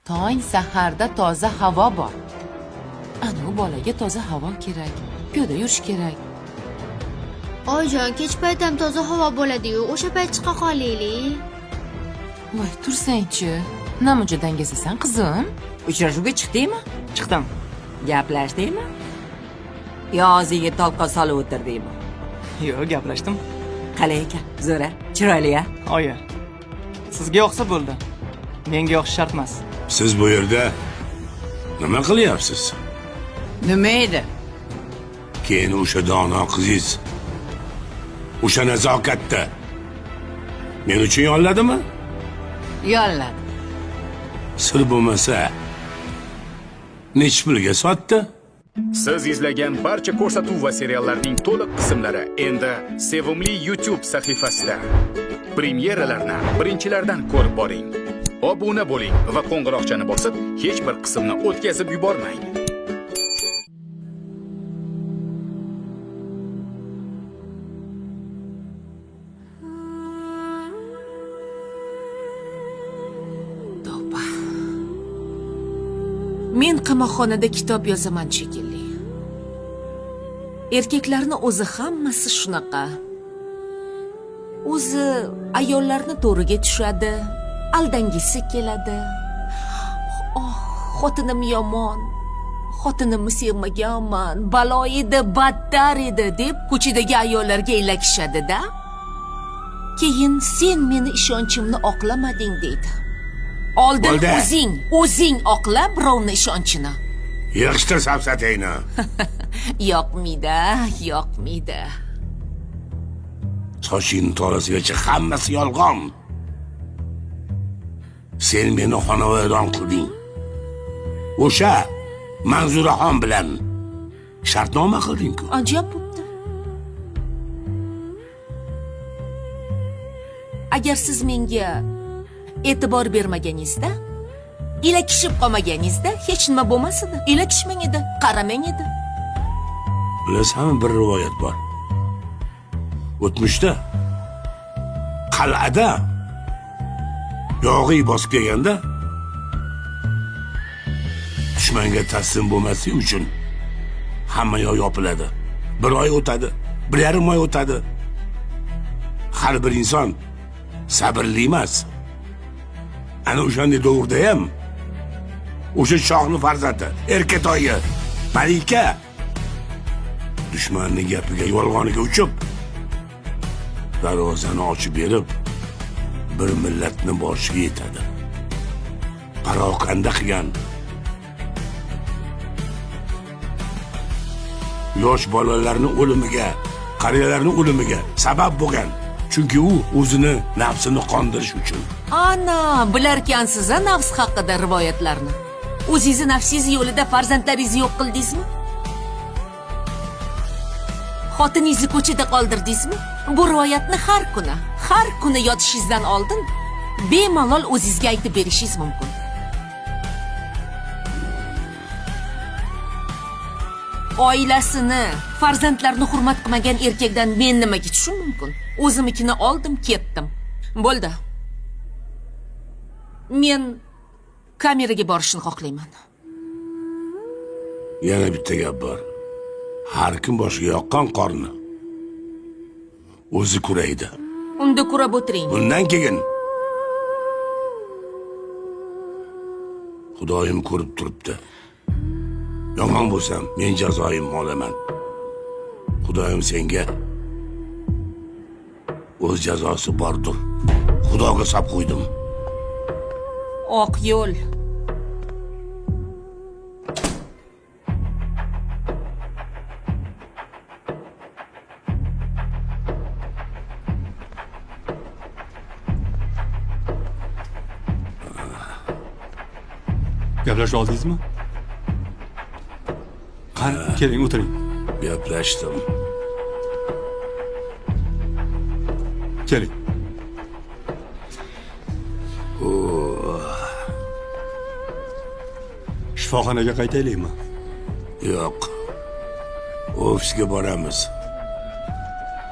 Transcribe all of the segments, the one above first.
Tong saharda toza havo bor. Anu bolaga toza havo kerak. Piyoda yurish kerak. Oyijon, kech payt ham toza havo bo'ladi-yu, o'sha payt chiqa qolaylik. Voy, tursang-chi. Namuncha dangasasan, qizim? Uchrashuvga chiqdingmi? Chiqdim. Gaplashdingmi? Yo og'zingga tolqon solib o'tirdingmi? Yo'q, gaplashdim. Qalay ekan? Zo'ra, chiroyli-a? Oyi. Sizga yoqsa bo'ldi. Menga yoqish shart emas. Siz bu yerda nima qilyapsiz? Nima edi? Keyin o'sha dono qizingiz o'sha nazokatda men uchun yolladimi? Yolladi. Sir bo'lmasa nech pulga sotdi? Siz izlagan barcha ko'rsatuv va seriallarning to'liq qismlari endi sevimli YouTube sahifasida. Premyeralarni birinchilardan ko'rib boring. Obuna bo'ling va qo'ng'iroqchani bosib, hech bir qismni o'tkazib yubormang. Men qamoqxonada kitob yozaman shekilli. Erkaklarni o'zi hammasi shunaqa. O'zi ayollarni to'riga tushadi, aldangisi keladi. Oh, xotinim yomon. Xotinimni sevmaganman, balo edi, battar edi deb ko'chadagi ayollarga ilakishadi-da. Keyin sen meni ishonchimni oqlamading deydi. Oldin o'zing oqlab birovni ishonchini. Yig'ishtir safsatangni. Yoqmaydi. Sochingni tolasigacha hammasi yolg'on. Sen meni xonavayron qilding. O'sha Manzuraxon bilan shartnoma qilding-ku. Ajab bo'pti. Agar siz menga e'tibor bermaganingizda, ilakishib qolmaganingizda hech nima bo'lmas edi. Ilakishmang edi, qaramang edi. Bilasizmi, bir rivoyat bor. O'tmishda qal'ada yog'iy bosib kelganda dushmanga taslim bo'lmaslik uchun hamma yo'l yopiladi. Bir oy o'tadi, 1,5 oy o'tadi. Har bir inson sabrli emas. Ana o'shanday davrda ham o'sha shohning farzandi, Erkatoyi, Malika dushmanning gapiga, yolg'oniga uchib darvozani ochib berib, bir millatni boshiga yetadi. Parokanda qilgan yosh bolalarning o'limiga, qariyalarning o'limiga sabab bo'lgan. Chunki u o'zini nafsini qondirish uchun. Ana, bilarkansiz nafs haqida rivoyatlarni. O'zingizni nafsingiz yo'lida farzandlaringizni yo'q qildingizmi? Xotiningizni ko'chada qoldirdingizmi? Bu rivoyatni har kuni yotishingizdan oldin bemalol o'zingizga aytib berishingiz mumkin. Oilasini, farzandlarini hurmat qilmagan erkakdan men nimaga tushim mumkin? O'zimnikini oldim, ketdim. Bo'ldi. Men kameraga borishni xohlayman. Yana bitta gap bor. Har kim boshiga yoqqan qorni o'zi kuraydi. Unda kurab o'tiring. Bundan keyin Xudoyim ko'rib turibdi. Yomon bo'lsam, men jazoim olaman. Xudoyim senga o'z jazosi bordir. Xudoga sap qo'ydim. Oq yo'l. Gaplashib oldingizmi? Qani, keling, o'tiring. Gaplashdim. Keling. Shifoxonaga qaytaylikmi? Yo'q. Ofisga boramiz.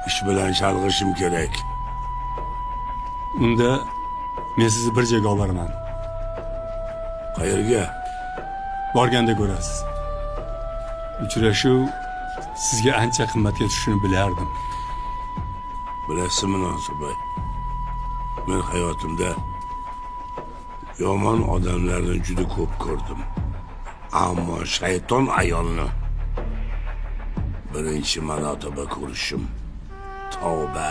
Ish bilan chalg'ishim kerak. Unda men sizni bir joyga olib boraman. Qayerga? Borganda ko'rasiz. Uchrashuv sizga ancha qimmatga tushishini bilardim. Bilasizmi Nosirboy? Men hayotimda yomon odamlarni juda ko'p ko'rdim. Ammo shayton ayolni birinchi marotaba ko'rishim. Tavba,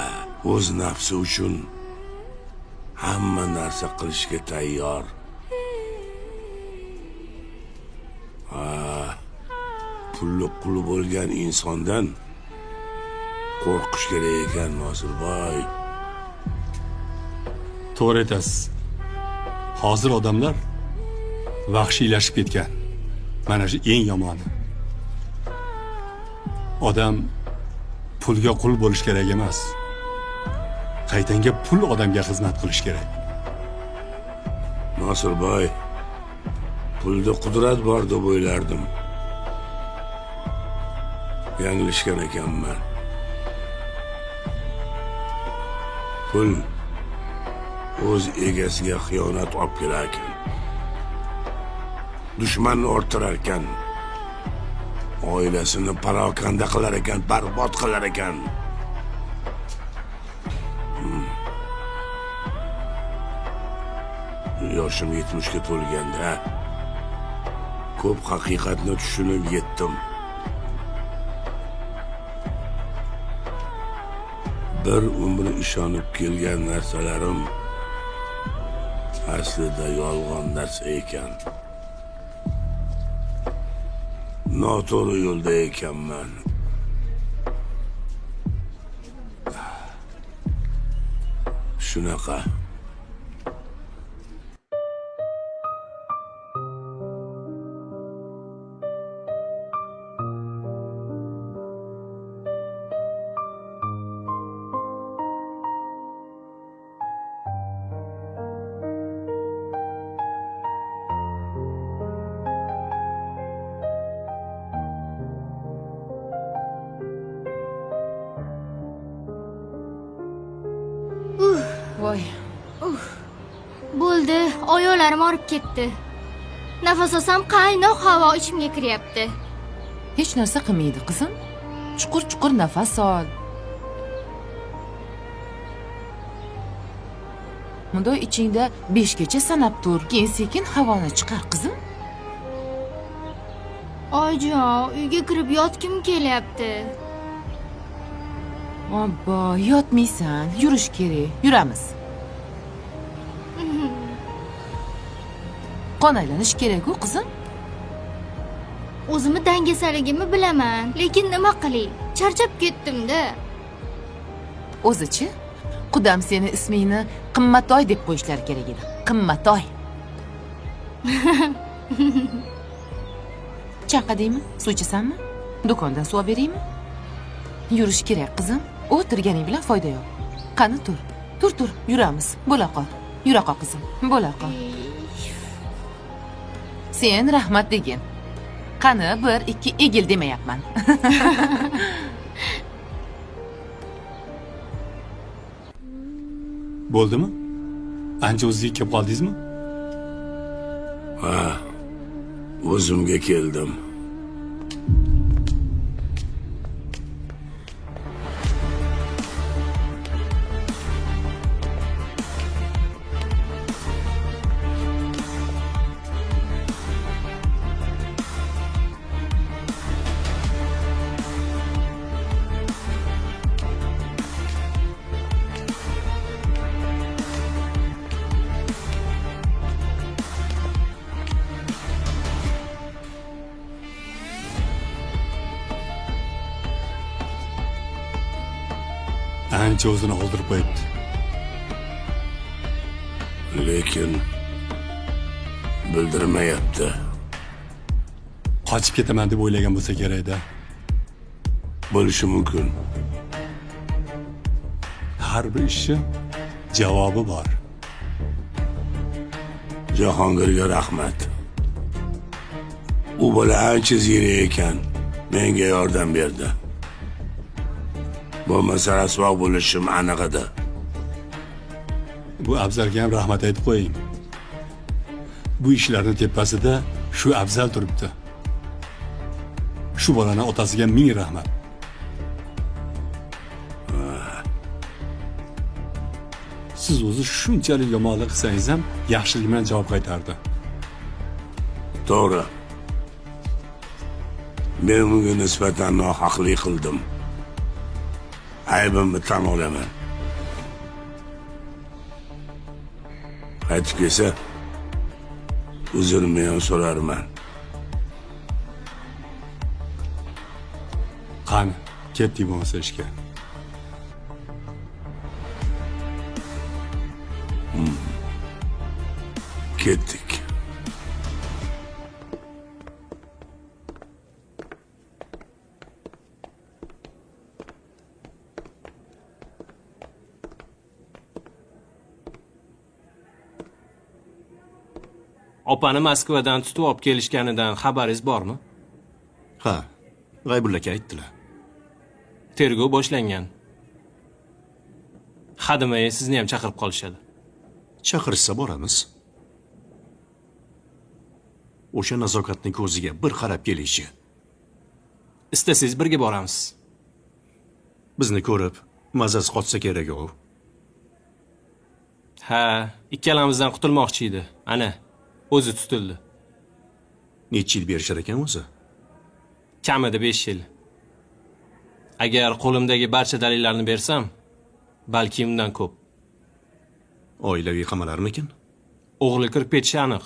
o'z nafsi uchun hamma narsa qilishga tayyor. Pulli quli bo'lgan insondan qo'rqish kerak ekan Nosirboy. To'g'ri aytasiz. Hozir odamlar vahshiylashib ketgan. Mana shu eng yomoni. Odam pulga qul bo'lish kerak emas. Qaytanga pul odamga xizmat qilish kerak. Nosirboy, pulda qudrat bor deb o'ylardim. Yanglishgan ekanman. Pul o'z egasiga xiyonat olib kelar ekan. Dushmanni orttirar ekan. Oilasini parokanda qilar ekan, barbod qilar ekan. Yoshim 70 ga to'lganda ko'p haqiqatni tushunib yetdim. Bir umr ishonib kelgan narsalarim aslida yolg'on narsa ekan. Noto'g'ri yo'lda ekanman. Shunaqa. Voy, Bo'ldi, oyoqlarim og'rib ketdi. Nafas olsam qaynoq havo ichimga kiryapti. Hech narsa qilmaydi, qizim. Chuqur-chuqur nafas ol. Mundoq ichingda 5 gacha sanab tur, keyin sekin havoni chiqar, qizim. Oyijon, uyga kirib yotgim kelyapti. Obbo, yotmaysan, yurish kerak. Yuramiz. Qon aylanish kerak-ku, qizim. O'zimni dangasaligimni bilaman, lekin nima qilay? Charchab ketdim-da. O'zichi, qudam seni ismingni Qimmatoy deb qo'yishlari kerak edi. Qimmatoy. Chaqadingmi? Suv ichasanmi? Do'kondan suv beraymi? Yurish kerak, qizim. O'tirganing bilan foyda yo'q. Qani tur. Tur, yuramiz. Bo'la qol. Yura qol, qizim. Bo'la qol. Sen rahmat degin. Qani 1 2 egil demayapman. Bo'ldimi? Ancha o'zingizga kelib qoldingizmi? Ha, o'zimga keldim. Ancha o'zini oldirib qo'yibdi. Lekin bildirmayapti. Qochib ketaman deb o'ylagan bo'lsa kerak-da. Bo'lishi mumkin. Har bir ishning javobi bor. Jahongirga rahmat. U bola ancha ziyrak ekan, menga yordam berdi. Bo'lmasa rasvo bo'lishim aniq edi. Bu Abzalga ham rahmat aytib qo'ying. bu ishlarni tepasida shu afzal turibdi. Shu bolani otasiga ming rahmat. Siz o'zi shunchalik yomonlik qilsangiz ham yaxshilik bilan javob qaytardi. To'g'ri. Men unga nisbatan nohaqlik qildim. Aybimni tan olaman. Qaytib kelsa, uzrimni ham so'rarman. Qani, ketdik bo'lmasa ishga. Ketdik. Opani Moskvadan tutib olib kelishganidan xabaringiz bormi? Ha, G'aybullaka aytdilar. Tergov boshlangan. Hadimay sizni ham chaqirib qolishadi. Chaqirsa boramiz. O'sha nazokatning ko'ziga bir qarab kelishi. Istasangiz birga boramiz. Bizni ko'rib, mazasi qochsa kerak-ku. Ha, ikkalamizdan qutulmoqchi edi. Ana, o'zi tutildi. Necha yil berishar ekan o'zi? Kamida 5 yil. Agar qo'limdagi barcha dalillarni bersam, balki undan ko'p. Oilaviy qamalarmikin? O'g'li kirib ketishi aniq.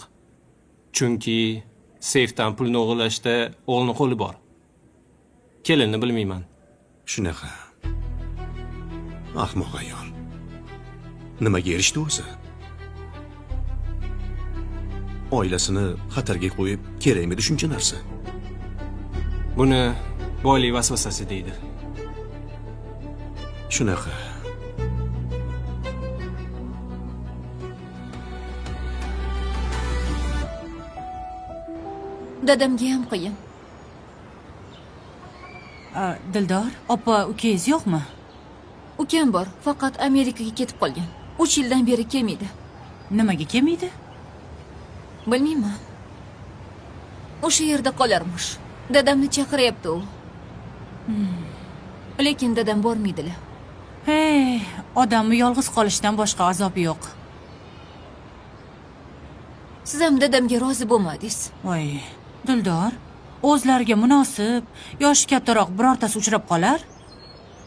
Chunki seyfdan pulni o'g'irlashda o'g'lining qo'li bor. Kelinni bilmayman. Shunaqa. Ahmoq ayol. Nimaga erishdi o'zi? Oilasini xatarga qo'yib, kerakmidi shuncha narsa? Buni boylik vasvasasi deydi. Shunaqa. Dadamga ham qiyin. Dildor, opa, ukangiz yo'qmi? Ukam bor, faqat Amerikaga ketib qolgan. 3 yildan beri kelmaydi. Nimaga kelmaydi? Bilmayman. O'sha yerda qolarmish. Dadamni chaqiryapti u. Lekin dadam bormaydilar. Hey, odamni yolg'iz qolishdan boshqa azobi yo'q. Siz ham dadamga rozi bo'lmadingiz. Voy, Dildor, o'zlariga munosib, yoshi kattaroq birortasi uchrab qolar.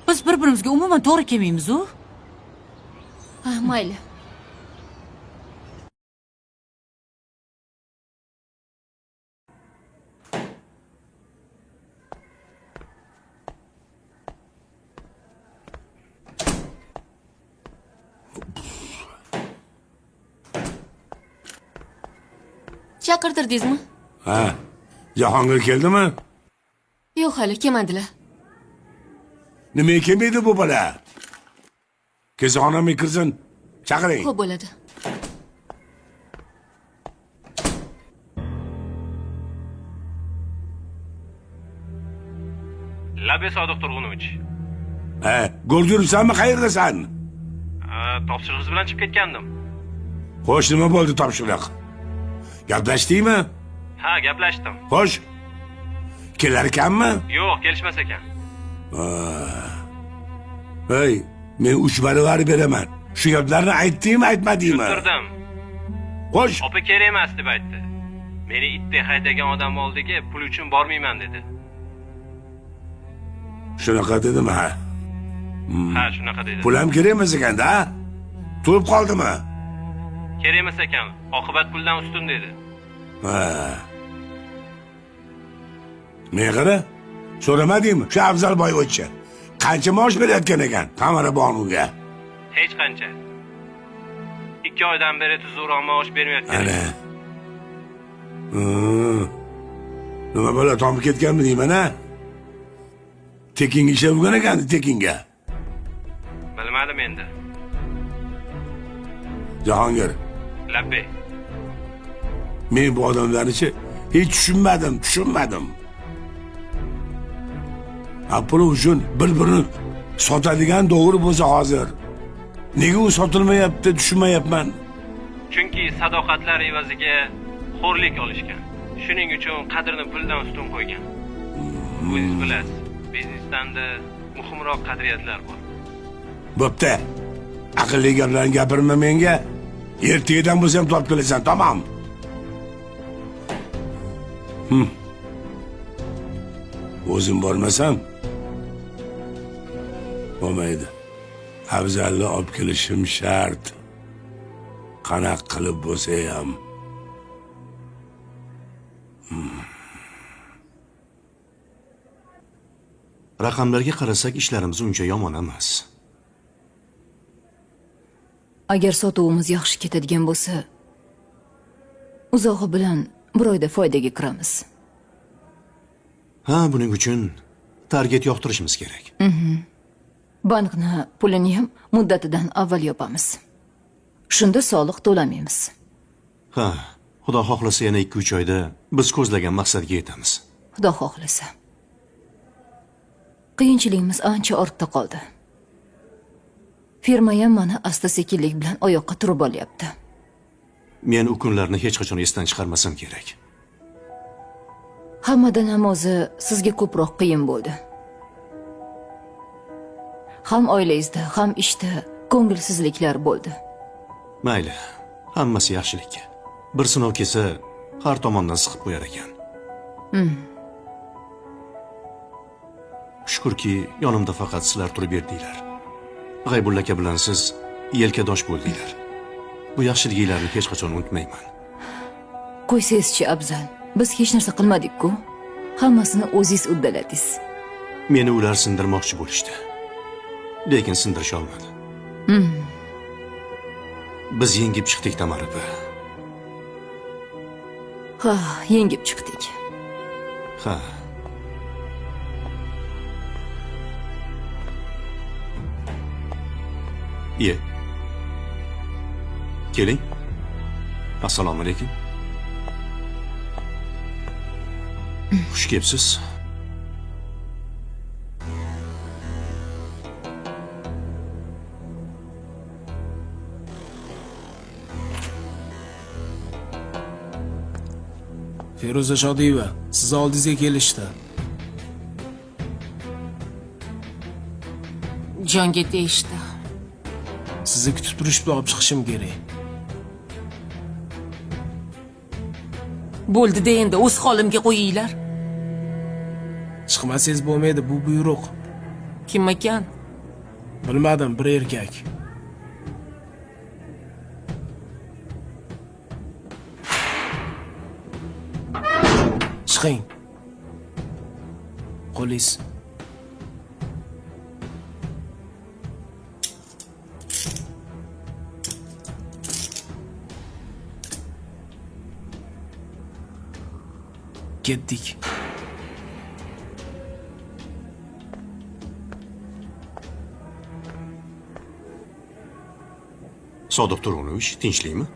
Biz bir-birimizga umuman to'g'ri kelmaymiz-ku. Ha, mayli. Chaqirtirdingizmi? Ha. Jahongir keldimi? Yo'q, hali kelmadilar. Nimaga kelmaydi bu bola? Kezxonamga kirsin. Chaqiring. Xo'p bo'ladi. Labe Sodiq Turg'unovich. Ha, go'rjursanmi, qayerdasan? Topshiriqsiz bilan chiqib ketgandim. Xo'sh, nima bo'ldi topshiriq? Gaplashdingmi? Ha, gaplashdim. Xo'sh. Kelar ekanmi? Yo'q, kelishmas ekan. Hey, men 3 baravar beraman. Shu gaplarni aytdingmi, aytmadingmi? Tushuntirdim. Xo'sh. Opa kerak emas deb aytdi. Meni itdek haydagan odam oldiga pul uchun bormayman dedi. Shunaqa dedimi, ha? Ha, shunaqa dedi. Pul ham kerak emas ekanda, ha? To'lib qoldimi? Kerak emas ekan. Oqibat puldan ustun dedi. Ha. Men qara, so'ramadingmi? Shu Afzal boyvachcha qancha maosh berayotgan ekan Tamara Bonuga? Hech qancha. 2 oydan beri tuzukroq maosh bermayotgan. Ana. Nima bo'la tomib ketganmi deyman, ha? Tekinga ishab yurgan ekan, tekinga. Bilmadim endi. Jahongir. Labbe. Men bu odamlarni-chi hech tushunmadim. Pul uchun bir-birini sotadigan doğru bo'lsa hozir. Nega u sotilmayapti, tushunmayapman. Chunki sadoqatlar evaziga xo'rlik olishgan. Shuning uchun qadrini puldan ustun qo'ygan. O'zingiz bilasiz, biznesda muhimroq qadriyatlar bor. Bo'pti. Aqlli gaplarni gapirma menga. Ertadan bo'lsa ham topib kelasan, tamam? O'zim bormasam bo'lmaydi. Afzalni olib kelishim shart. Qanaq qilib bo'lsa ham. Raqamlarga qarasak, ishlarimiz uncha yomon emas. Agar sotuvimiz yaxshi ketadigan bo'lsa, uzog'i bilan bir oyda foydaga kiramiz. Ha, buning uchun target yoqtirishimiz kerak. Bankni pulini ham muddatidan avval yopamiz. Shunda soliq to'lamaymiz. Ha, xudo xohlasa yana 2-3 oyda biz ko'zlagan maqsadga yetamiz. Xudo xohlasa. Qiyinchiligimiz ancha ortda qoldi. Firma ham mana asta-sekinlik bilan oyoqqa turib olyapti. Men u kunlarni hech qachon esdan chiqarmasam kerak. Hammadan ham o'zi sizga ko'proq qiyin bo'ldi. Ham oilangizda, ham ishda ko'ngilsizliklar bo'ldi. Mayli, hammasi yaxshilikka. Bir sinov kelsa, har tomondan siqib qo'yar ekan. Shukrki, yonimda faqat sizlar turib berdinglar. G'aybulla aka bilan siz yelkadosh bo'ldinglar. Bu yaxshiliklarni hech qachon unutmayman. Qo'ysangizchi Abzal, biz hech narsa qilmadik-ku. Hammasini o'zingiz uddaladingiz. Meni ular sindirmoqchi bo'lishdi. Lekin sindirisha olmadi. Biz yengib chiqdik, Tamaripa. Ha, yengib chiqdik. Ha. Ye. Keling. Assalomu alaykum. Xush kelibsiz. Feruza Shodiyeva, siz oldingizga kelishdi. Jonga deyishdi. Sizni kutib turishib olib chiqishim kerak. Bo'ldi-da endi o'z holimga qo'yinglar. Chiqmasangiz bo'lmaydi, bu buyruq. Kim ekan? Bilmadim, bir erkak. Chiqing. Qo'lingiz. Ketdik. Sodiq Turunovich, tinchlikmi?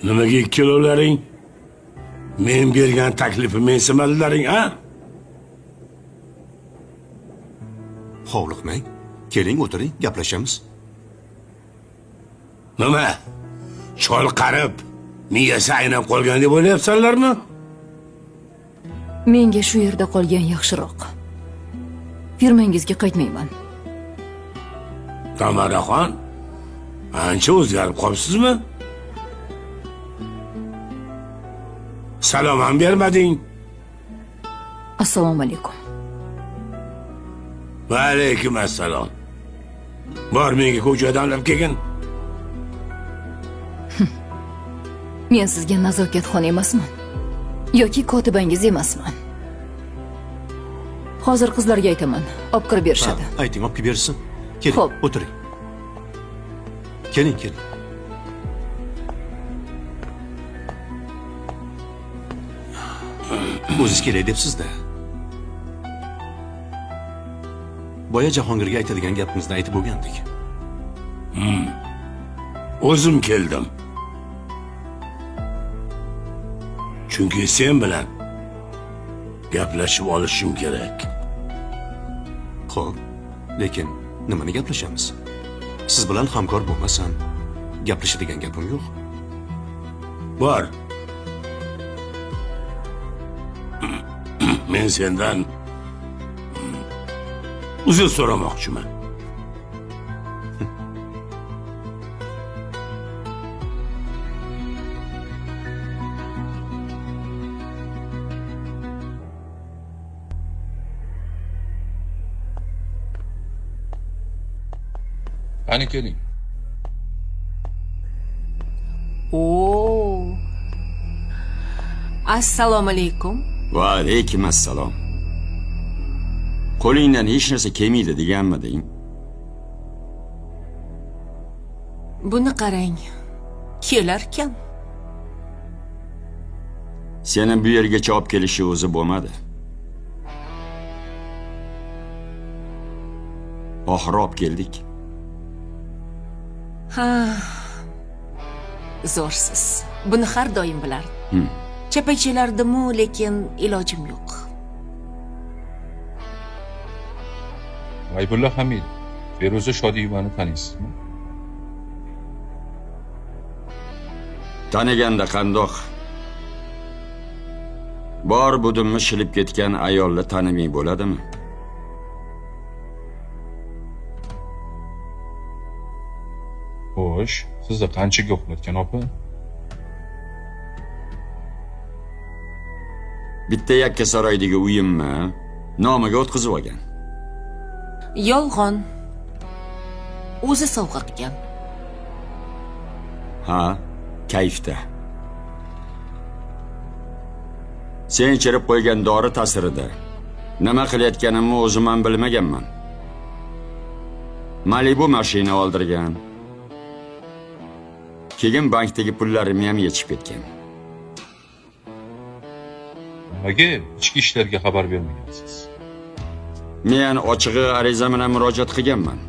Nimaga ikkilolaring? Men bergan taklifni mensimadilaring, ha? Hovliqmang. Keling, o'tiring, gaplashamiz. Nima? Chol qarib, miyasi aynab qolgan deb o'ylayapsanlarmi? Menga shu yerda qolgan yaxshiroq. Firmangizga qaytmayman. Tamaraxon, ancha o'zgarib qolibsizmi? Salom ham bermading. Assalomu alaykum. Va alaykum assalom. Bor menga ko'chadan olib kelgin. Men sizga nazokatxon emasman yoki kotibangiz emasman. Hozir qizlarga aytaman, olib kirib berishadi. Ayting, olib kelib bersin. Keling, Xo'p. o'tiring. Keling, keling. O'zingiz kelay debsiz-da. Boya Jahongirga aytadigan gapimizni aytib bo'lgandik. O'zim keldim. Chunki sen bilan gaplashib olishim kerak. Xo'p, lekin nimani gaplashamiz? Siz bilan hamkor bo'lmasam, gaplashadigan gapim yo'q. Bor. Men sendan uzr so'ramoqchiman. Qani keling. Oo. Assalomu alaykum. Va alaykum assalom. Qo'lingdan hech narsa kelmaydi deganmiding? Buni qarang. Kelarkan. Seni bu yergacha olib kelishi o'zi bo'lmadi. Oxiri olib keldik. Ha. Zo'rsiz. Buni har doim bilardim. Chapakchalardimu, lekin ilojim yo'q. G'aybulla Hamid, Feruza Shodiyevani taniysizmi? Taniganda qandoq? Bor budimni shilib ketgan ayolni tanimay bo'ladimi? Xo'sh, sizni qanchaga uxlatgan opa? Bitta yakka saroydagi uyimni nomiga o'tkazib olgan. Yolg'on. O'zi sovg'a qilgan. Ha, kayfda. Sen ichirib qo'ygan dori ta'sirida nima qilayotganimni o'zim ham bilmaganman. Malibu mashina oldirgan. Keyin bankdagi pullarim ham yetib ketgan. Nimaga ichki ishlarga xabar bermagansiz? Men ochig'i ariza bilan murojaat qilganman.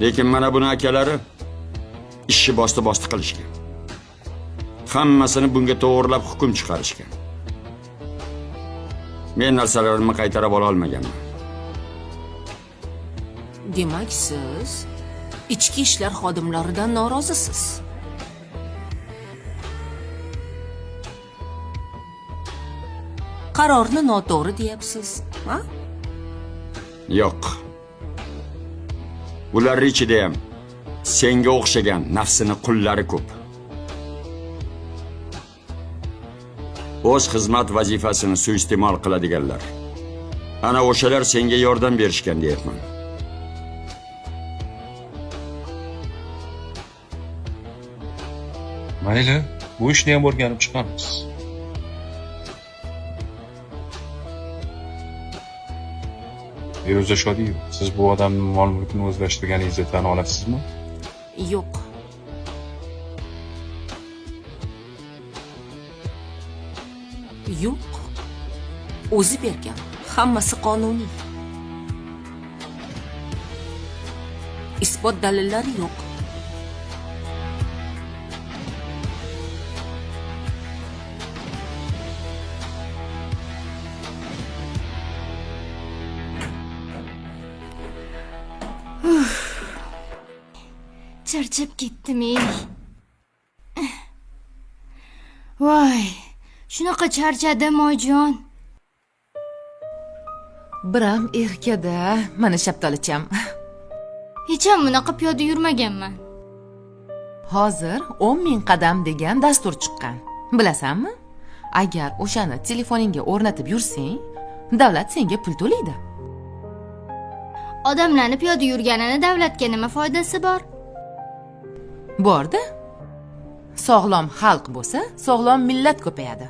Lekin mana buni akalari ishni bosti qilishgan. Hammasini bunga to'g'rilab hukm chiqarishgan. Men narsalarimni qaytarib ola olmaganman. Demak, siz ichki ishlar xodimlaridan norozisiz. Qarorni noto'g'ri deyapsiz, ha? Yo'q. Ular ichida ham senga o'xshagan nafsini qullari ko'p. O'z xizmat vazifasini suiiste'mol qiladiganlar. Ana o'shalar senga yordam berishgan deyapman. Mayli, bu ishni ham o'rganib chiqamiz. Feruza Shodiyeva, siz bu odamning mol-mulkini o'zlashtirganingizni tan olasizmi? Yo'q. Yo'q. O'zi bergan. Hammasi qonuniy. Isbot dalillari yo'q. Charchab ketdim. Voy, shunaqa charchadim oyijon. Biram erkada, mana shaftolicham. Hech ham bunaqa piyoda yurmaganman. Hozir 10,000 qadam degan dastur chiqqan. Bilasanmi? Agar o'shani telefoningga o'rnatib yursang, davlat senga pul to'laydi. Odamlarni piyoda yurganini davlatga nima foydasi bor? Borda. Sog'lom xalq bo'lsa, sog'lom millat ko'payadi.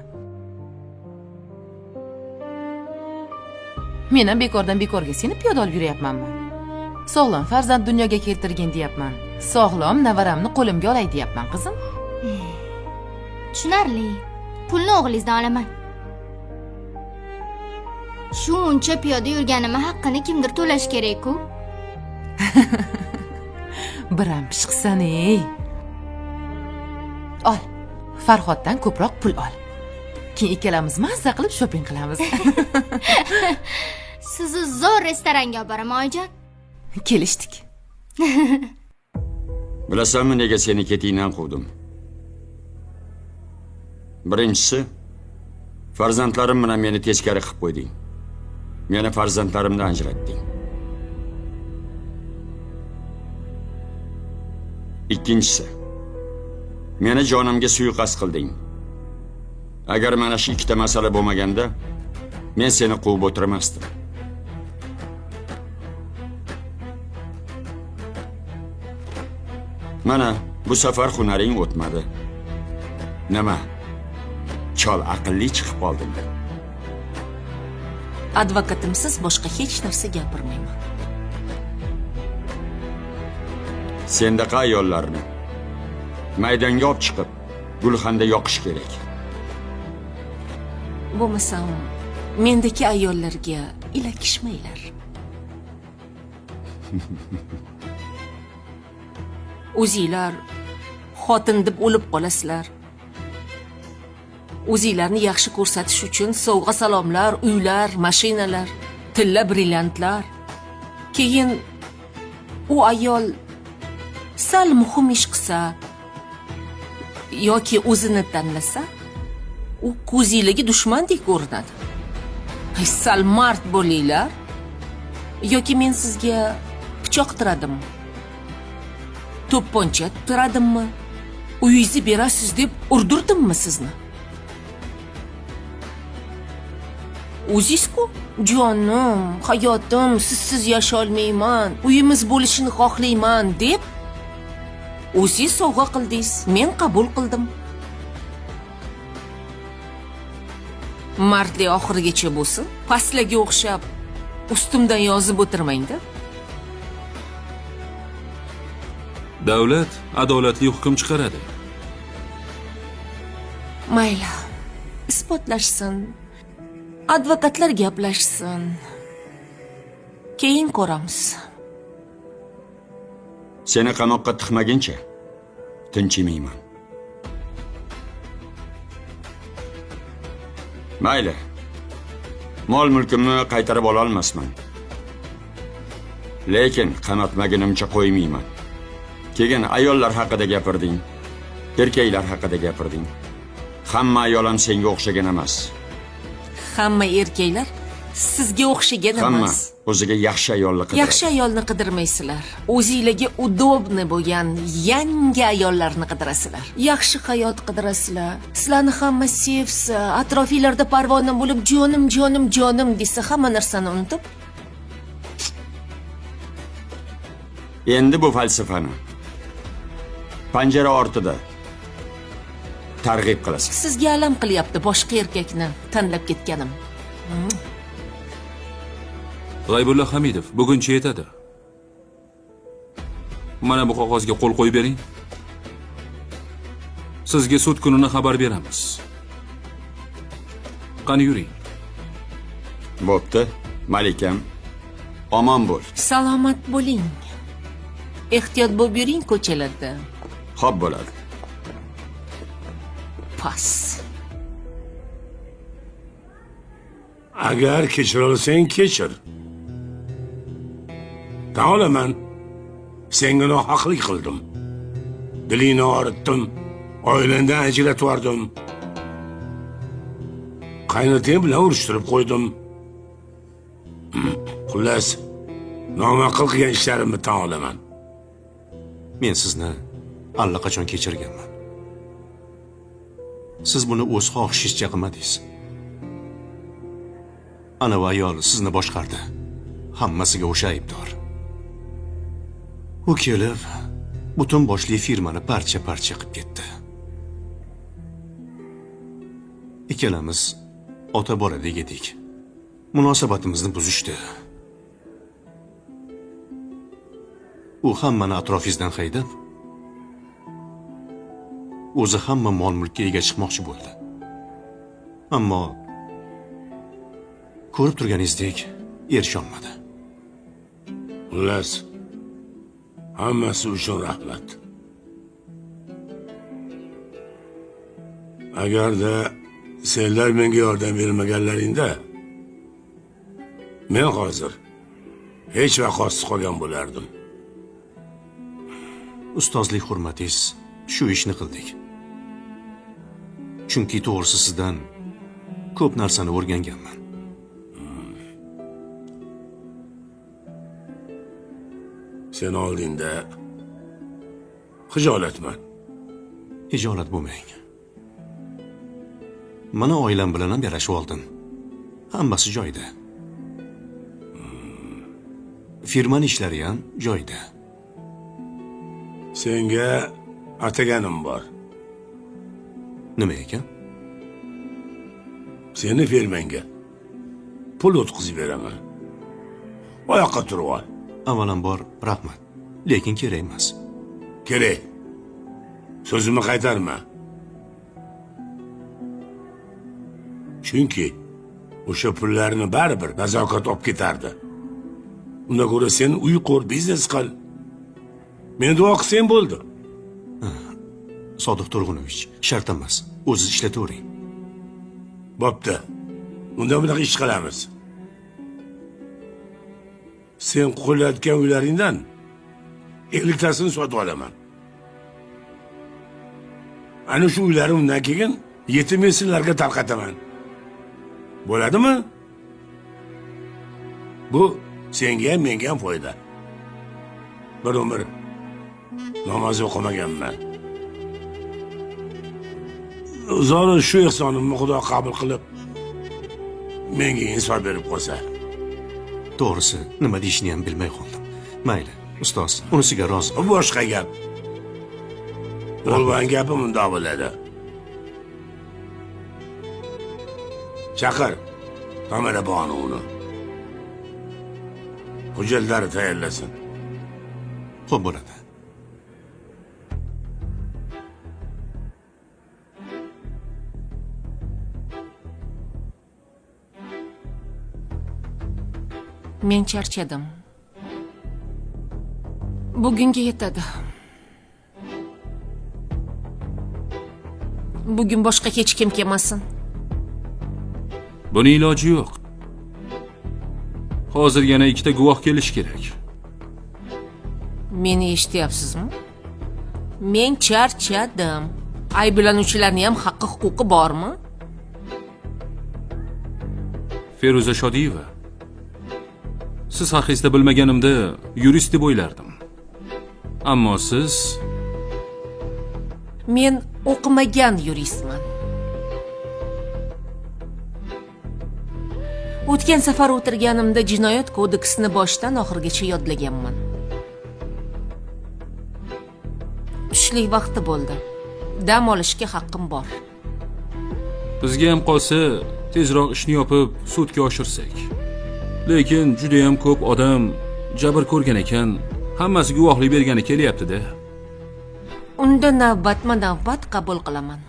Men ham bekordan bekorga seni piyoda olib yuryapmanmi? Sog'lom farzand dunyoga keltirgin deyapman. Sog'lom navaramni qo'limga olay deyapman, qizim. Tushunarli. Pulni o'g'lingizdan olaman. Shuncha piyoda yurganimni haqqini kimdir to'lash kerak-ku. Biram pishqsan-ey. Ol. Farhoddan ko'proq pul ol. Keyin ikkalamiz mazza qilib shopping qilamiz. Sizni zo'r restoranga olib boraman, oyijon. Kelishdik. Bilasanmi nega seni ketingdan quvdim? Birinchisi, farzandlarim bilan meni teskari qilib qo'yding. Meni farzandlarimdan ajratding. Ikkinchisi, meni jonimga suiqasd qilding. Agar mana shu ikkita masala bo'lmaganda, men seni quvib o'tirmasdim. Mana bu safar hunaring o'tmadi. Nima? Chol aqlli chiqib qolding. Advokatimsiz boshqa hech narsa gapirmayman. Sendaqa ayollarni maydonga olib chiqib, gulxanda yoqish kerak. Bo'lmasam, mendagi ayollarga ilakishmaylar. O'zinglar xotin deb o'lib qolasizlar. O'zinglarni yaxshi ko'rsatish uchun sovg'a salomlar, uylar, mashinalar, tilla brilliantlar. Keyin u ayol sal muhim ish qilsa yoki o'zini tanlasa, u ko'zinglarga dushmandek ko'rinadi. Sal mard bo'linglar yoki men sizga pichoq tiradimmi? To'pponcha tiradimmi? Uyingizni berasiz deb urdirdimmi sizni? O'zingiz-ku, jonim, hayotim, sizsiz yasha olmayman, uyimiz bo'lishini xohlayman deb o'zingiz sovg'a qildingiz, men qabul qildim. Mardlik oxirigacha bo'lsin, pastlarga o'xshab ustimdan yozib o'tirmangda. Davlat adolatli hukm chiqaradi. Mayli, isbotlashsin. Advokatlar gaplashsin. Keyin ko'ramiz. Seni qamoqqa tiqmaguncha tinchimayman. Mayli. Mol-mulkimni qaytarib ola olmasman. Lekin qamatmagunimcha qo'ymayman. Keyin ayollar haqida gapirding. Erkaklar haqida gapirding. Hamma ayol ham senga o'xshagan emas. Hamma erkaklar sizga o'xshagan emas. Hamma o'ziga yaxshi ayolni qidiradi. Yaxshi ayolni qidirmaysizlar. O'zingizlarga udobni bo'lgan yangi ayollarni qidirasizlar. Yaxshi hayot qidirasizlar. Sizlarni hamma sevsa, atrofingizda parvona bo'lib jonim, jonim, jonim desa, hamma narsani unutib. Endi bu falsafani panjara ortida targ'ib qilasiz. Sizga alam qilyapti boshqa erkakni tanlab ketganim. G'aybulla Hamidov buguncha yetadi. Mana bu qog'ozga qo'l qo'yib bering. Sizga sud kunini xabar beramiz. Qani yuring. Bo'pti, Malikam. Omon bo'l. Salomat bo'ling. Ehtiyot bo'lib yuring ko'chalarda. Xo'p bo'ladi. Pas. Agar kechira olsang kechir. Ta'olaman. Senga nohaqlik qildim. Dilingni og'ritdim. Oilangdan ajratib yubordim. Qaynotang bilan urushtirib qo'ydim. Xullas, noma'qul qilgan ishlarimni tan olaman. Men sizni allaqachon kechirganman. Siz buni o'z xohishingizcha qilmadingiz. Ana va ayol sizni boshqardi. Hammasiga o'sha aybdor. U kelib, butun boshli firmani parcha-parcha qilib ketdi. Ikkalamiz ota boladek edik. Munosabatimizni buzishdi. U hammani atrofingizdan haydab, o'zi hamma mol-mulkka ega chiqmoqchi bo'ldi. Ammo ko'rib turganingizdek erisholmadi. Xullas, hammasi uchun rahmat. Agarda senlar menga yordam bermaganlaringda, men hozir hech vaqosiz qolgan bo'lardim. ustozlik hurmatingiz shu ishni qildik. Chunki to'g'risi sizdan ko'p narsani o'rganganman. Sen oldingda hijolatman. Hijolat bo'lmang. Mana oilam bilan ham yarashib oldim. Hammasi joyida. Firmaning ishlari ham joyida. Senga ataganim bor. Nima ekan? Seni firmanga pul o'tkazib beraman. Oyoqqa turib ol. Avvalambor rahmat, lekin kerak emas. Kerak. So'zimni qaytarma. Chunki o'sha pullarni baribir nazokat olib ketardi. Undan ko'ra sen uy qur, biznes qil. Meni duo qilsang bo'ldi. Sodiq Turg'unovich, shart emas. O'zingiz ishlatavering. Bo'pti. Unda bunaqa ish qilamiz. Sen qulayotgan uylaringdan 50 tasini sotib olaman. Ana shu uylarimdan keyin yetim yesirlarga tarqataman. Bo'ladimi? Bu senga ham menga ham foyda. Bir umr namoz o'qimaganman. Zora shu ehsonimni Xudo qabul qilib menga insof berib qo'ysa. To'g'risi, nima deyishni ham bilmay qoldim. Mayli, ustoz, unisiga rozi. Boshqa gap. Bo'lgan gapi bundoq bo'ladi. Chaqir Tamara Bonuni. Hujjatlari tayyorlasin. Xo'p bo'ladi. Men charchadim. Bugunga yetadi. Bugun boshqa hech kim kelmasin. Buni iloji yo'q. Hozir yana 2 guvoh kelish kerak. Meni eshityapsizmi? Men charchadim. Ayblanuvchilarning ham haqqi huquqi bormi? Feruza Shodiyeva. Siz haqingizda bilmaganimda yurist deb o'ylardim. Ammo siz Men o'qimagan yuristman. O'tgan safar o'tirganimda jinoyat kodeksini boshdan oxirigacha yodlaganman. Tushlik vaqti bo'ldi. Dam olishga haqqim bor. bizga ham qolsa tezroq ishni yopib sudga oshirsak. Lekin juda ham ko'p odam jabr ko'rgan ekan, hammasi guvohlik bergani kelyapti-da. Unda navbatma-navbat qabul qilaman.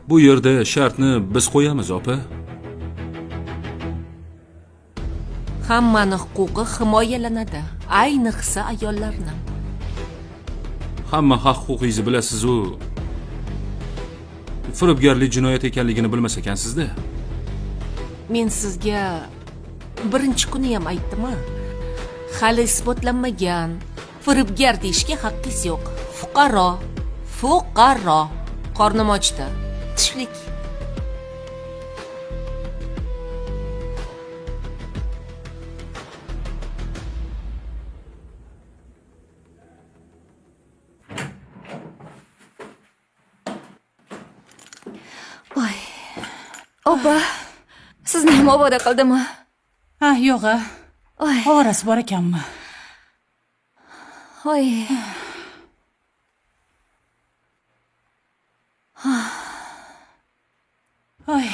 Bu yerda shartni biz qo'yamiz, opa. Hammani huquqi himoyalanadi, ayniqsa ayollarning. Hamma haq-huquqingizni bilasiz-u. Firibgarlik jinoyat ekanligini bilmas ekansizda. Men sizga birinchi kuni ham aytdim-a? Hali isbotlanmagan. Firibgar deyishga haqqingiz yo'q. Fuqaro. Qornim ochdi. Tushlik. Voy. Opa, sizni ham ovoda qildimi? Ha, yo'q-a. Voy. Ovorasi bor ekanmi? Voy. Voy.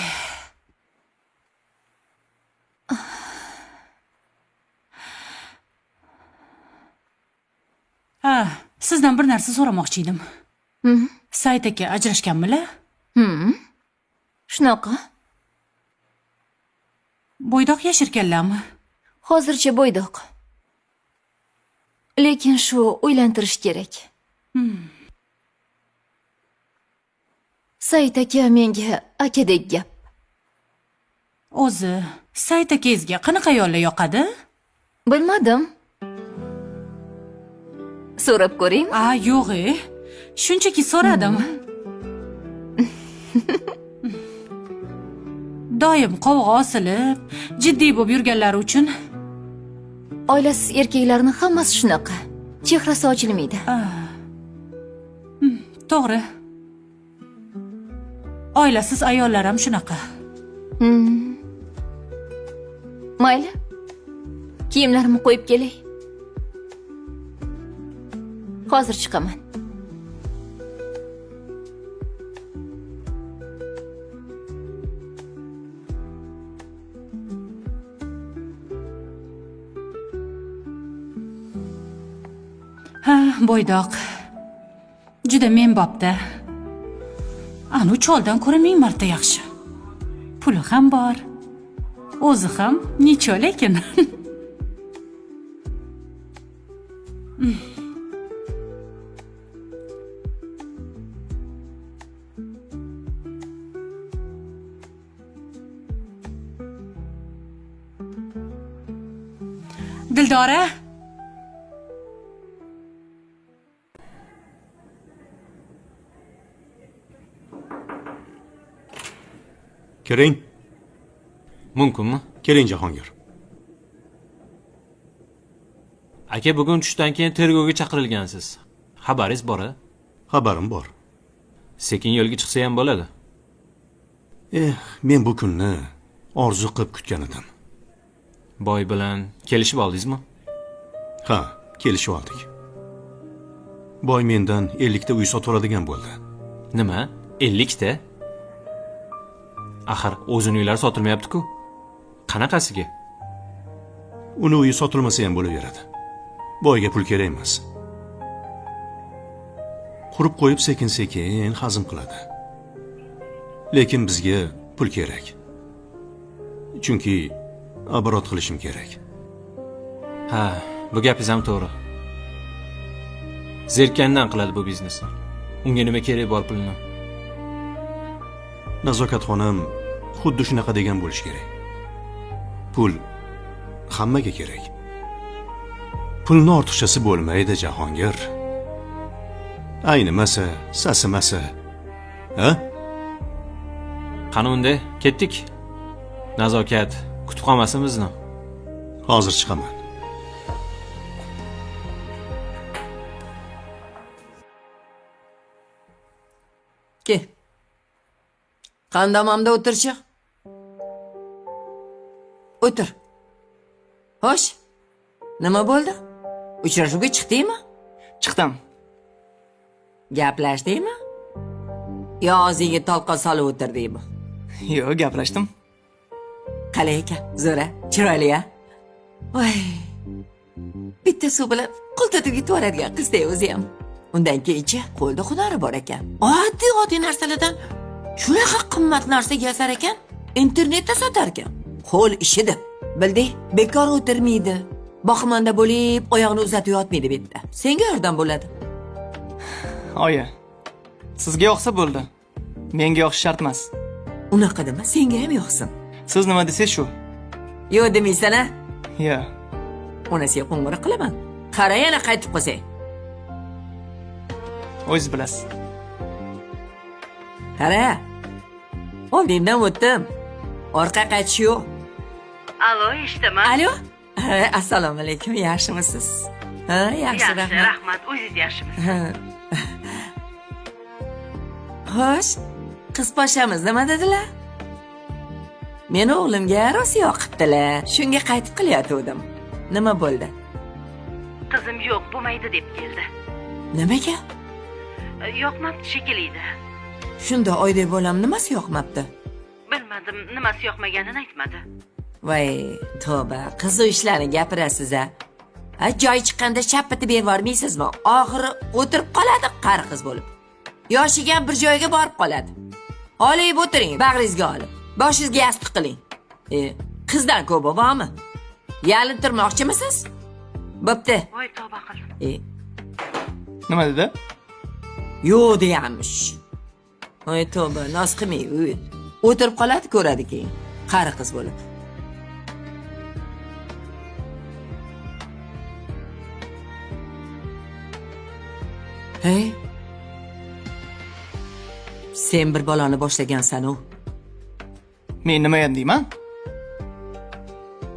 Ha, sizdan bir narsa so'ramoqchi edim. Said aka ajrashganmilar? Shunaqa. Bo'ydoq yashirganlarmi? Hozircha bo'ydoq. Lekin shu uylantirish kerak. Said aka menga akadek gap. O'zi, Said akangizga qanaqa ayollar yoqadi? Bilmadim. So'rab ko'ring. Yo'q, shunchaki so'radim. Doim qovg'a osilib, jiddiy bo'lib yurganlari uchun. Oilasiz erkaklarning hammasi shunaqa. Chehrasi ochilmaydi. To'g'ri. Oilasiz ayollar ham shunaqa. Mayli. Kiyimlarimni qo'yib kelay. Hozir chiqaman. Bo'ydoq. Juda menbopda. Anu choldan ko'ra 1000 marta yaxshi. Puli ham bor. O'zi ham necha lekin. Dildora. Kiring. Mumkinmi? Keling Jahongir. Aka, bugun tushdan keyin tergovga chaqirilgansiz. Xabaringiz bor-a? Xabarim bor. Sekin yo'lga chiqsa ham bo'ladi. Men bu kunni orzu qilib kutgan edim. Boy bilan kelishib oldingizmi? Ha, kelishib oldik. Boy mendan 50 ta uy sotib oladigan bo'ldi. Nima? 50 ta? Axir o'zini uylari sotilmayapti-ku. Qanaqasiga? Uni uyi sotilmasa ham bo'laveradi. Boyga pul kerak emas. Qurib qo'yib sekin-sekin hazm qiladi. Lekin bizga pul kerak. Chunki aborot qilishim kerak. Ha, bu gapingiz ham to'g'ri. Zerkandan qiladi bu biznesni. Unga nima kerak bor pulni? Nazokat xonim xuddi shunaqa degan bo'lish kerak. Pul hammaga kerak. Pulni ortiqchasi bo'lmaydi, Jahongir. Aynimasa, sasimasa. Ha? Qani unda, ketdik. Nazokat kutib qolmasin bizni. Hozir chiqaman. Kel. Qandamamda o'tirchi. O'tir. Xo'sh. Nima bo'ldi? Uchrashuvga chiqdingmi? Chiqdim. Gaplashdingmi? Yo og'zingga tolqa solib o'tirdingmi? Yo'q, gaplashdim. Qalay ekan? Zo'ra, chiroyli-a? Voy. Bitta suv bilan qo'ltatib yutvoradigan qizday o'zi ham. Undan keyinchi qo'lda hunari bor ekan. Oddiy narsalardan shunaqa qimmat narsa yasar ekan, internetda sotar ekan. Qo'l ishidi. Bilding, bekor o'tirmaydi. Boqimanda bo'lib, oyoqni uzatib yotmaydi bitta. Senga yordam bo'ladi. Oyi, sizga yoqsa bo'ldi. Menga yoqish shart emas. Unaqa dema, senga ham yoqsin. Siz nima desangiz shu. Yo'q demaysan-a? Yo'q. Onasiga qo'ng'iroq qilaman. Qara, yana qaytib qolsang. O'zingiz bilasiz. Qara. Oldingdan o'tdim. Orqa qaytish yo'q. Alo, eshitaman. Alo. Assalomu alaykum, yaxshimisiz? Ha, yaxshi, rahmat. Rahmat, o'zingiz yaxshimisiz? Xo'sh, qiz poshamiz nima dedilar? Meni o'g'limga rosa yoqibdilar. Shunga qaytib qilayotgandim. Nima bo'ldi? Qizim yo'q, bo'lmaydi deb keldi. Nimaga? Yoqmabdi shekilli. Shunda oydek bolam nimasi yoqmabdi? Bilmadim, nimasi yoqmaganini aytmadi. Voy, tavba, qiz u ishlarni gapirasiz-a. Joy chiqqanda chapiti berib yormaysizmi? Oxiri o'tirib qoladi qari qiz bo'lib. Yoshiga bir joyga borib qoladi. Olib o'tiring, bag'ringizga olib. Boshingizga yastig' qiling. Qizdan ko'p bormi? Yalintirmoqchimisiz? Bo'pti. Voy, tavba qildim. Nima dedi? Yo'q deyamish. Voy, tavba, noz qilmay, o'tirib qoladi, ko'radi keyin. Qari qiz bo'lib. Hey. Sen bir bolani boshlagansan-u. Men nima deyman?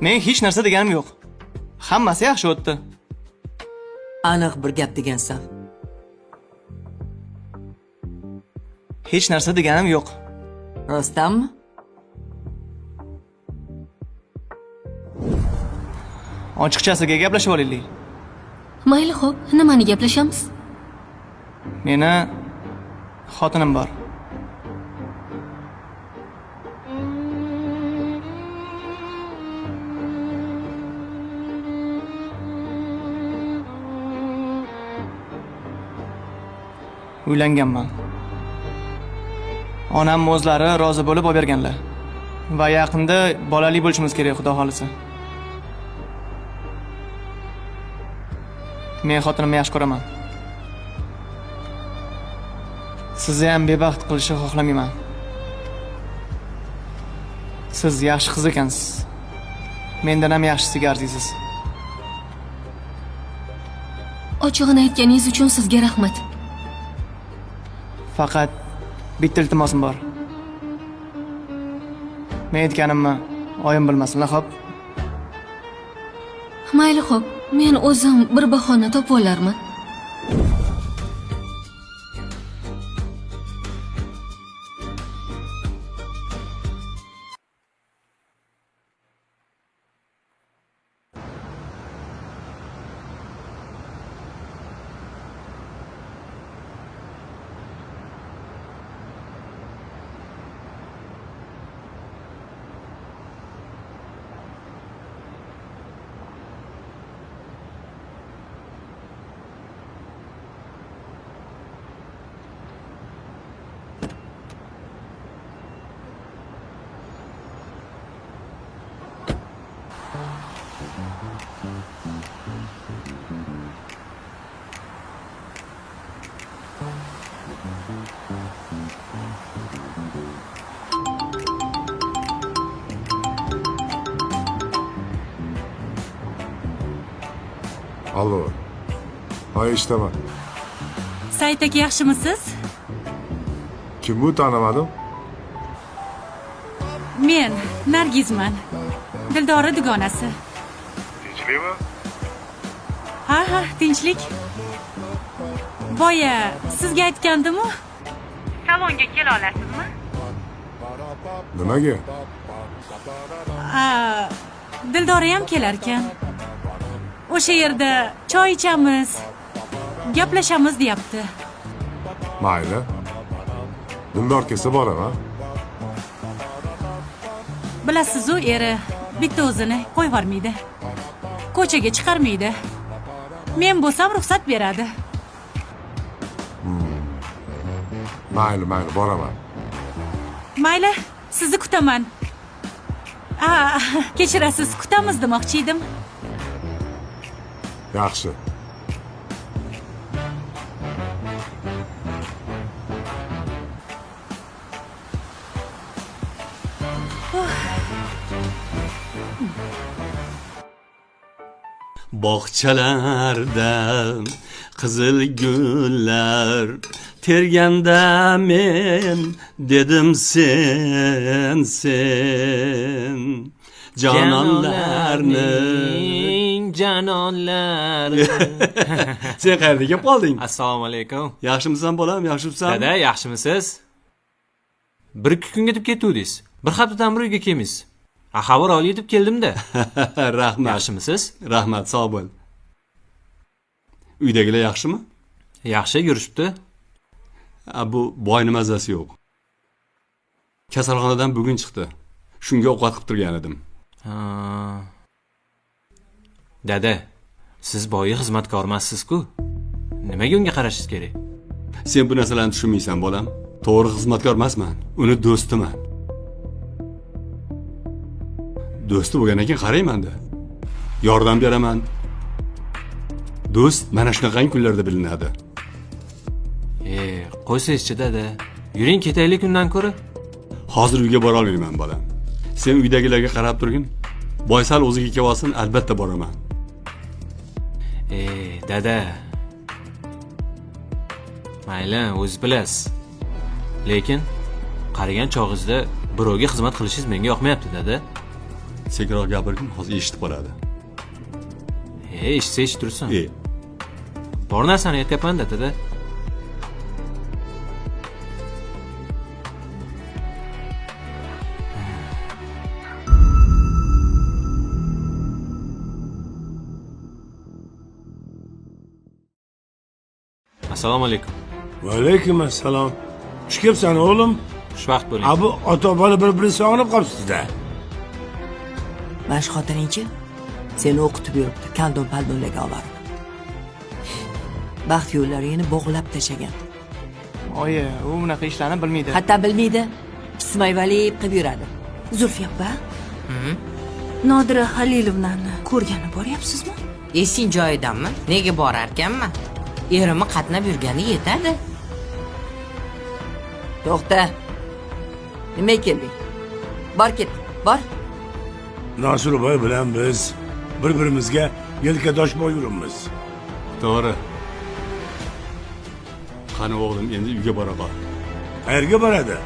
Men hech narsa deganim yo'q. Hammasi yaxshi o'tdi. Aniq bir gap degansan. Hech narsa deganim yo'q. Rostdanmi? Ochiqchasiga gaplashib olaylik. Mayli, xo'p, nimani gaplashamiz? Meni xotinim bor. Uylanganman. Onam o'zlari rozi bo'lib olib berganlar. Va yaqinda bolali bo'lishimiz kerak, xudo xolisa. Men xotinimni yaxshi ko'raman. Sizni ham bebaxt qilishni xohlamayman. Siz yaxshi qiz ekansiz. Mendan ham yaxshisiga arziysiz. Ochig'ini aytganingiz uchun sizga rahmat. Faqat bitta iltimosim bor. Men aytganimni oyim bilmasinlar, xo'p? Mayli, xo'p. Men o'zim bir bahona topib olarman. Allo. Hay eshitaman. Said aka, yaxshimisiz? Kim bu, tanamadim? Men Nargizman. Dildora dugonasi. Tinchlikmi? Ha, tinchlik. Boya sizga aytgandim-ku. Salonga kela olasizmi? Nimaga? Dildora ham kelar ekan. O'sha yerda choy ichamiz, gaplashamiz deyapti. Mayli. Dildor kelsa boraman. Bilasiz-ku, eri bitta o'zini qo'yib yubormaydi. Ko'chaga chiqarmaydi. Men bo'lsam ruxsat beradi. Mayli, boraman. Mayli, sizni kutaman. Kechirasiz, kutamiz demoqchi edim. Yaxshi. Bog'chalarda qizil gullar terganda men dedim sen janonlarning janonlari. Sen qayerga kelib qolding? Assalomu alaykum. Yaxshimisan bolam, yaxshimisan? Dada, yaxshimisiz? 1-2 kunga deb ketdingiz. Bir haftadan beri uyga kelmaysiz. Xabar olay deb keldim-da. Rahmat. Yaxshimisiz? Rahmat, sog' bo'l. Uydagilar yaxshimi? Yaxshi yurishibdi. Bu boyni mazasi yo'q. Kasalxonadan bugun chiqdi. Shunga ovqat qilib turgan edim. Dada, siz boyi xizmatkormassiz-ku. Nimaga unga qarashingiz kerak? Sen bu narsalarni tushunmaysan, bolam. To'g'ri xizmatkor emasman, uni do'stiman. Do'sti bo'lgandan keyin qarayman-da. Yordam beraman. Do'st mana shunaqangi kunlarda bilinadi. Qo'ysangizchi dada. Yuring ketaylik undan ko'ra. Hozir uyga bora olmayman, bolam. Sen uydagilarga qarab turgin. Boysal o'ziga kelib olsin, albatta boraman. Dada. Mayli, o'zingiz bilasiz. Lekin qarigan chog'ingizda birovga xizmat qilishingiz menga yoqmayapti, dada. Sekinroq gapirgin, hozir eshitib qoladi. Eshitsa eshitib tursin. Bor narsani aytyapman, dada. Assalomu alaykum. Va alaykum assalom. Xush kelibsan o'g'lim. Xushvaqt bo'ling. Abu ota bola bir-birini sog'inib qolibsiz-da. Bash xotiningchi seni o'qitib yuribdi, kaldon-paldonlarga olib. Baxt yo'llarini bog'lab tashagan. Oyi, u bunaqa ishlarni bilmaydi. Hatto bilmaydi, pismayvali qilib yuradi. Zulfiya opa, Nodira Halilovnani ko'rgani boryapsizmi? Esing joyidanmi? Nega borarkanman? Erimi qatnab yurgani yetadi. To'xta. Nima kelding? Bor ket, bor. Nosirboy bilan biz bir-birimizga yelkadosh bo'lib yuribmiz. To'g'ri. Qani o'g'lim, endi uyga bora qol. Qayerga boradi?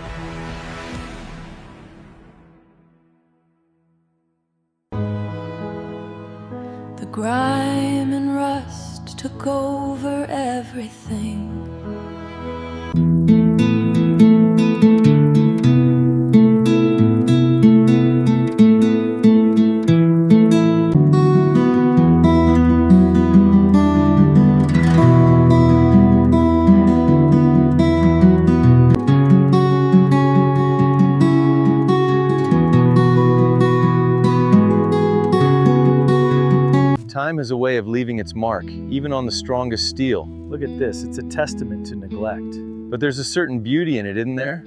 The grime and rust took over everything. Time has a way of leaving its mark, even on the strongest steel. Look at this, it's a testament to neglect. But there's a certain beauty in it, isn't there?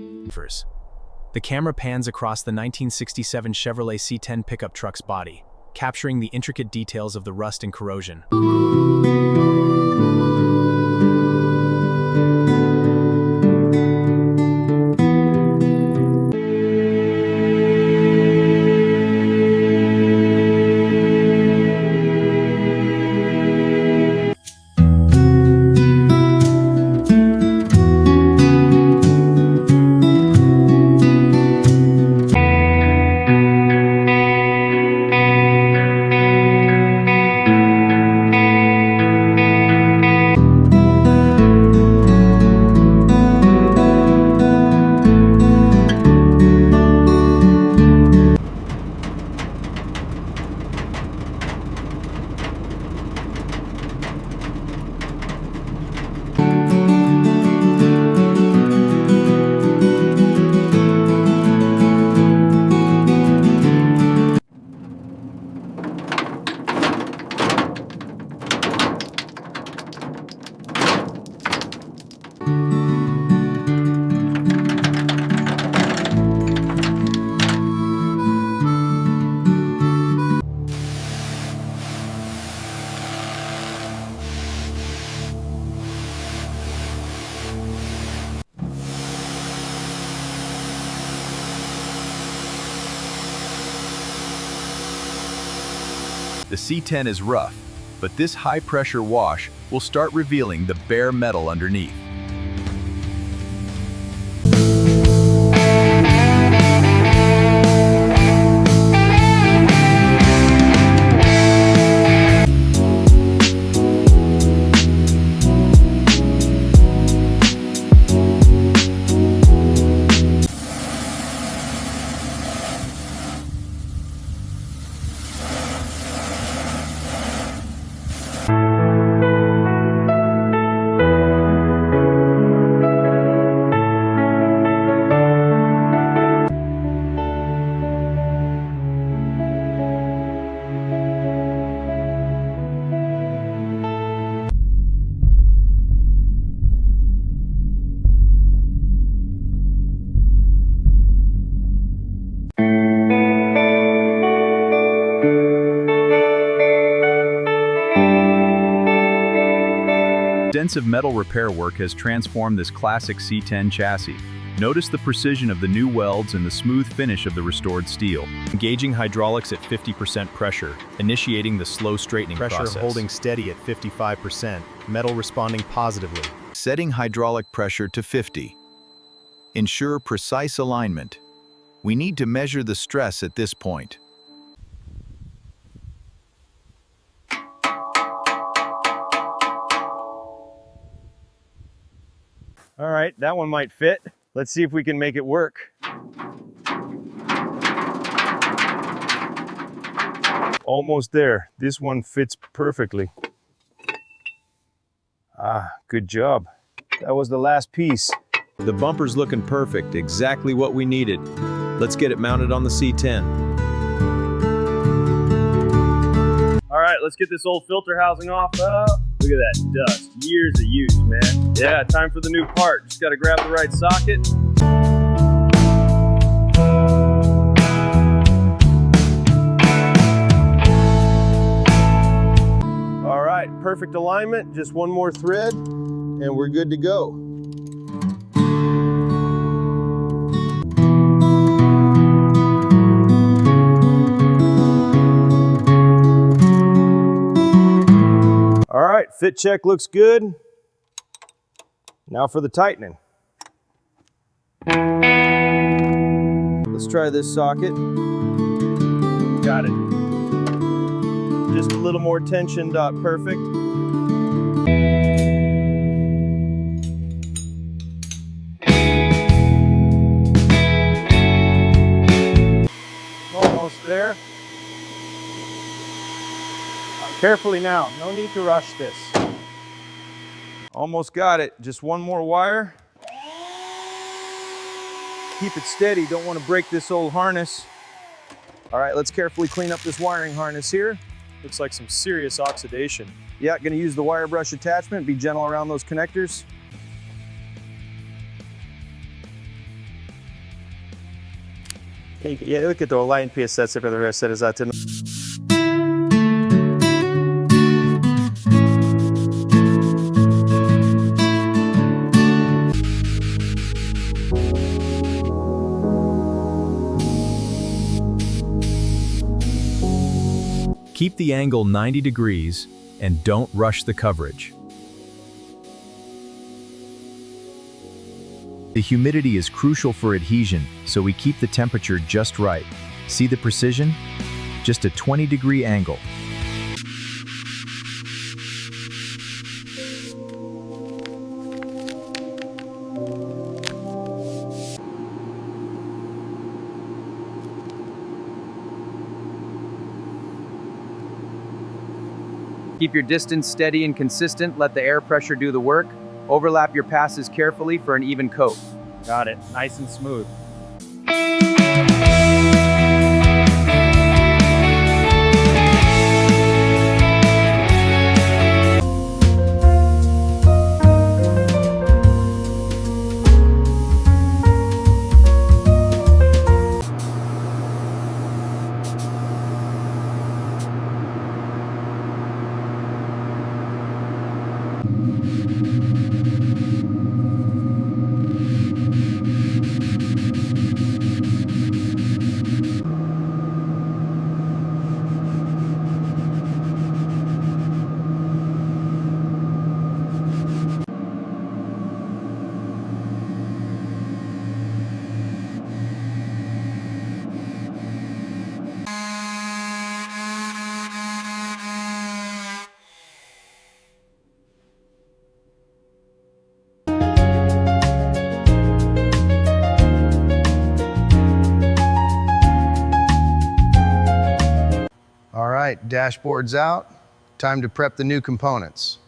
The camera pans across the 1967 Chevrolet C10 pickup truck's body, capturing the intricate details of the rust and corrosion. The C10 is rough, but this high-pressure wash will start revealing the bare metal underneath. Extensive metal repair work has transformed this classic C10 chassis. Notice the precision of the new welds and the smooth finish of the restored steel. Engaging hydraulics at 50% pressure, initiating the slow straightening process. Pressure holding steady at 55%, metal responding positively. setting hydraulic pressure to 50. Ensure precise alignment. We need to measure the stress at this point. All right, that one might fit. Let's see if we can make it work. Almost there. This one fits perfectly. Ah, good job. That was the last piece. The bumper's looking perfect, exactly what we needed. Let's get it mounted on the C10. All right, let's get this old filter housing off. Look at that dust. Years of use, man. Yeah, time for the new part. Just gotta grab the right socket. All right, perfect alignment. Just one more thread, and we're good to go. All right, fit check looks good. Now for the tightening. Let's try this socket. Got it. Just a little more tension, perfect. Almost there. Carefully now, no need to rush this. Almost got it, just one more wire. Keep it steady, don't want to break this old harness. All right, let's carefully clean up this wiring harness here. Looks like some serious oxidation. Yeah, gonna use the wire brush attachment, be gentle around those connectors. Yeah, look at the line piece that's for the rest that is out to. Keep the angle 90 degrees and don't rush the coverage. The humidity is crucial for adhesion, so we keep the temperature just right. See the precision? Just a 20-degree angle. Keep your distance steady and consistent, let the air pressure do the work. Overlap your passes carefully for an even coat. Got it, nice and smooth. All right, dashboard's out. Time to prep the new components.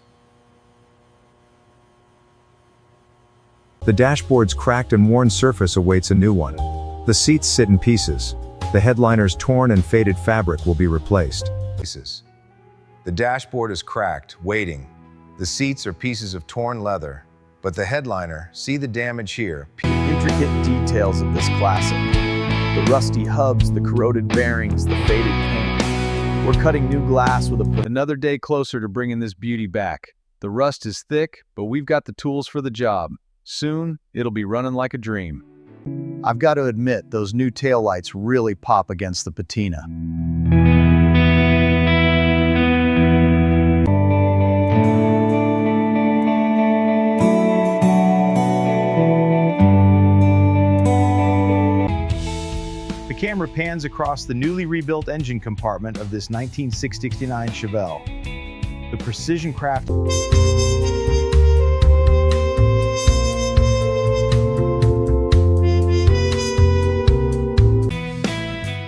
The dashboard's cracked and worn surface awaits a new one. The seats sit in pieces. The headliner's torn and faded fabric will be replaced. The dashboard is cracked, waiting. The seats are pieces of torn leather, but the headliner, see the damage here. Intricate details of this classic. The rusty hubs, the corroded bearings, the faded paint. We're cutting new glass with another day closer to bringing this beauty back. The rust is thick, but we've got the tools for the job. Soon, it'll be running like a dream. I've got to admit, those new taillights really pop against the patina. pans across the newly rebuilt engine compartment of this 1969 Chevelle. The precision craft.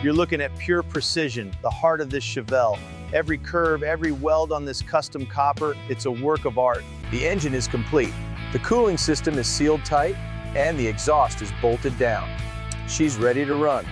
You're looking at pure precision, the heart of this Chevelle. Every curve, every weld on this custom copper, it's a work of art. The engine is complete. The cooling system is sealed tight, and the exhaust is bolted down. She's ready to run.